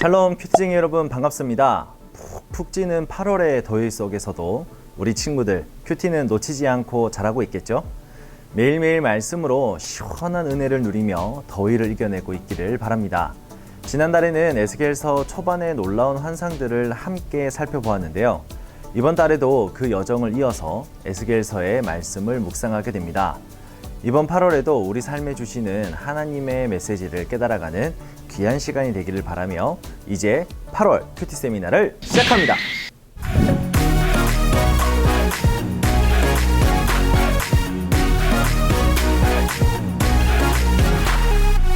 샬롬 큐티쟁이 여러분 반갑습니다. 푹푹 찌는 8월의 더위 속에서도 우리 친구들 큐티는 놓치지 않고 자라고 있겠죠? 매일매일 말씀으로 시원한 은혜를 누리며 더위를 이겨내고 있기를 바랍니다. 지난달에는 에스겔서 초반의 놀라운 환상들을 함께 살펴보았는데요. 이번 달에도 그 여정을 이어서 에스겔서의 말씀을 묵상하게 됩니다. 이번 8월에도 우리 삶에 주시는 하나님의 메시지를 깨달아가는 귀한 시간이 되기를 바라며 이제 8월 큐티 세미나를 시작합니다.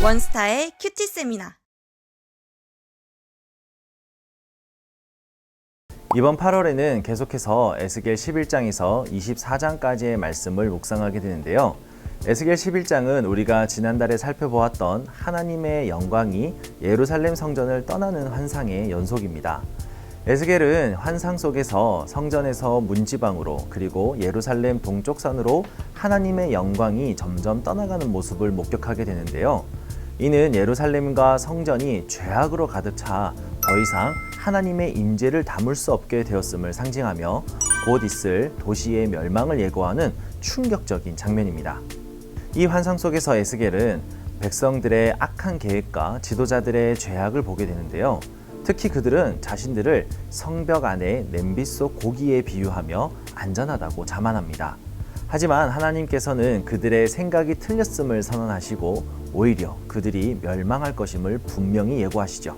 원스타의 큐티 세미나. 이번 8월에는 계속해서 에스겔 11장에서 24장까지의 말씀을 묵상하게 되는데요. 에스겔 11장은 우리가 지난달에 살펴보았던 하나님의 영광이 예루살렘 성전을 떠나는 환상의 연속입니다. 에스겔은 환상 속에서 성전에서 문지방으로 그리고 예루살렘 동쪽산으로 하나님의 영광이 점점 떠나가는 모습을 목격하게 되는데요. 이는 예루살렘과 성전이 죄악으로 가득 차 더 이상 하나님의 임재를 담을 수 없게 되었음을 상징하며 곧 있을 도시의 멸망을 예고하는 충격적인 장면입니다. 이 환상 속에서 에스겔은 백성들의 악한 계획과 지도자들의 죄악을 보게 되는데요. 특히 그들은 자신들을 성벽 안에 냄비 속 고기에 비유하며 안전하다고 자만합니다. 하지만 하나님께서는 그들의 생각이 틀렸음을 선언하시고 오히려 그들이 멸망할 것임을 분명히 예고하시죠.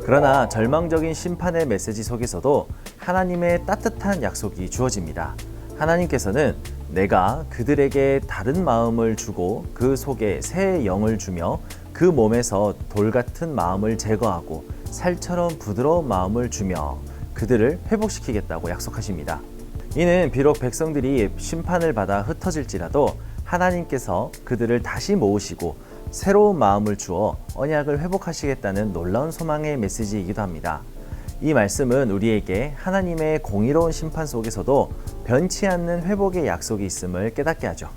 그러나 절망적인 심판의 메시지 속에서도 하나님의 따뜻한 약속이 주어집니다. 하나님께서는 내가 그들에게 다른 마음을 주고 그 속에 새 영을 주며 그 몸에서 돌 같은 마음을 제거하고 살처럼 부드러운 마음을 주며 그들을 회복시키겠다고 약속하십니다. 이는 비록 백성들이 심판을 받아 흩어질지라도 하나님께서 그들을 다시 모으시고 새로운 마음을 주어 언약을 회복하시겠다는 놀라운 소망의 메시지이기도 합니다. 이 말씀은 우리에게 하나님의 공의로운 심판 속에서도 변치 않는 회복의 약속이 있음을 깨닫게 하죠.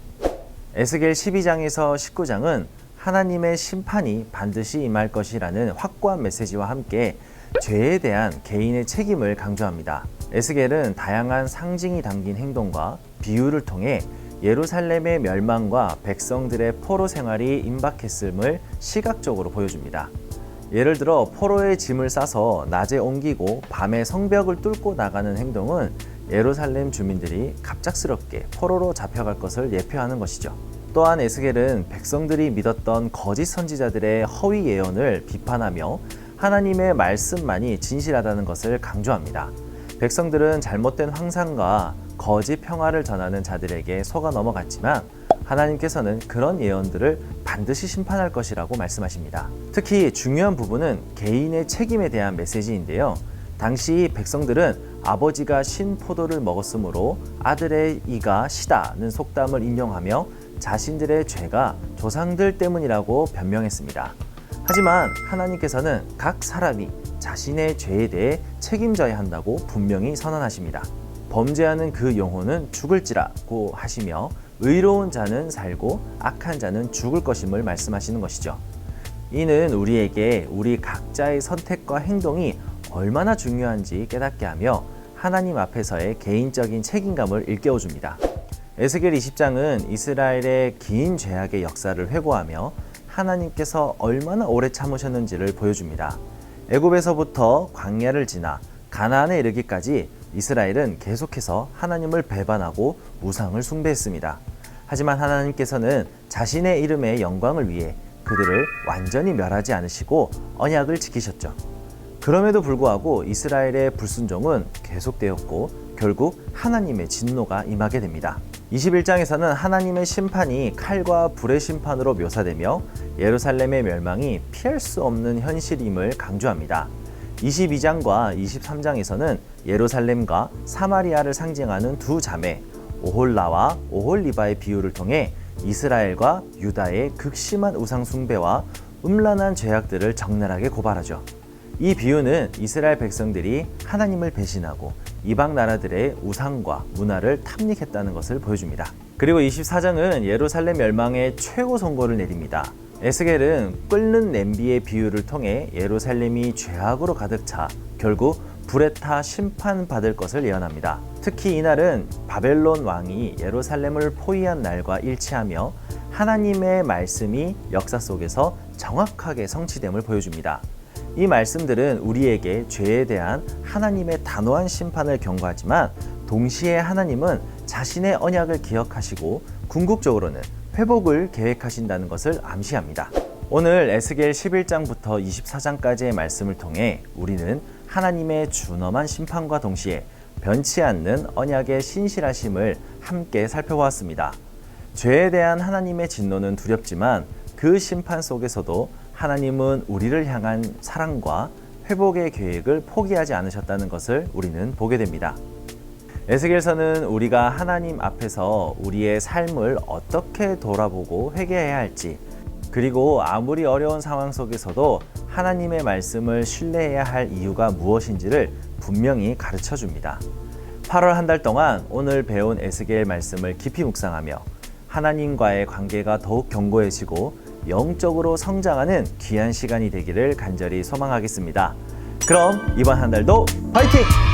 에스겔 12장에서 19장은 하나님의 심판이 반드시 임할 것이라는 확고한 메시지와 함께 죄에 대한 개인의 책임을 강조합니다. 에스겔은 다양한 상징이 담긴 행동과 비유를 통해 예루살렘의 멸망과 백성들의 포로 생활이 임박했음을 시각적으로 보여줍니다. 예를 들어 포로의 짐을 싸서 낮에 옮기고 밤에 성벽을 뚫고 나가는 행동은 예루살렘 주민들이 갑작스럽게 포로로 잡혀갈 것을 예표하는 것이죠. 또한 에스겔은 백성들이 믿었던 거짓 선지자들의 허위 예언을 비판하며 하나님의 말씀만이 진실하다는 것을 강조합니다. 백성들은 잘못된 환상과 거짓 평화를 전하는 자들에게 속아 넘어갔지만 하나님께서는 그런 예언들을 반드시 심판할 것이라고 말씀하십니다. 특히 중요한 부분은 개인의 책임에 대한 메시지인데요. 당시 백성들은 아버지가 신 포도를 먹었으므로 아들의 이가 시다는 속담을 인용하며 자신들의 죄가 조상들 때문이라고 변명했습니다. 하지만 하나님께서는 각 사람이 자신의 죄에 대해 책임져야 한다고 분명히 선언하십니다. 범죄하는 그 영혼은 죽을지라고 하시며 의로운 자는 살고 악한 자는 죽을 것임을 말씀하시는 것이죠. 이는 우리에게 우리 각자의 선택과 행동이 얼마나 중요한지 깨닫게 하며 하나님 앞에서의 개인적인 책임감을 일깨워줍니다. 에스겔 20장은 이스라엘의 긴 죄악의 역사를 회고하며 하나님께서 얼마나 오래 참으셨는지를 보여줍니다. 애굽에서부터 광야를 지나 가나안에 이르기까지 이스라엘은 계속해서 하나님을 배반하고 우상을 숭배했습니다. 하지만 하나님께서는 자신의 이름의 영광을 위해 그들을 완전히 멸하지 않으시고 언약을 지키셨죠. 그럼에도 불구하고 이스라엘의 불순종은 계속되었고 결국 하나님의 진노가 임하게 됩니다. 21장에서는 하나님의 심판이 칼과 불의 심판으로 묘사되며 예루살렘의 멸망이 피할 수 없는 현실임을 강조합니다. 22장과 23장에서는 예루살렘과 사마리아를 상징하는 두 자매 오홀라와 오홀리바의 비유를 통해 이스라엘과 유다의 극심한 우상 숭배와 음란한 죄악들을 적나라하게 고발하죠. 이 비유는 이스라엘 백성들이 하나님을 배신하고 이방 나라들의 우상과 문화를 탐닉했다는 것을 보여줍니다. 그리고 24장은 예루살렘 멸망의 최고 선고를 내립니다. 에스겔은 끓는 냄비의 비유를 통해 예루살렘이 죄악으로 가득 차 결국 불에 타 심판받을 것을 예언합니다. 특히 이날은 바벨론 왕이 예루살렘을 포위한 날과 일치하며 하나님의 말씀이 역사 속에서 정확하게 성취됨을 보여줍니다. 이 말씀들은 우리에게 죄에 대한 하나님의 단호한 심판을 경고하지만 동시에 하나님은 자신의 언약을 기억하시고 궁극적으로는 회복을 계획하신다는 것을 암시합니다. 오늘 에스겔 11장부터 24장까지의 말씀을 통해 우리는 하나님의 준엄한 심판과 동시에 변치 않는 언약의 신실하심을 함께 살펴보았습니다. 죄에 대한 하나님의 진노는 두렵지만 그 심판 속에서도 하나님은 우리를 향한 사랑과 회복의 계획을 포기하지 않으셨다는 것을 우리는 보게 됩니다. 에스겔서는 우리가 하나님 앞에서 우리의 삶을 어떻게 돌아보고 회개해야 할지, 그리고 아무리 어려운 상황 속에서도 하나님의 말씀을 신뢰해야 할 이유가 무엇인지를 분명히 가르쳐 줍니다. 8월 한 달 동안 오늘 배운 에스겔 말씀을 깊이 묵상하며 하나님과의 관계가 더욱 견고해지고 영적으로 성장하는 귀한 시간이 되기를 간절히 소망하겠습니다. 그럼 이번 한 달도 화이팅!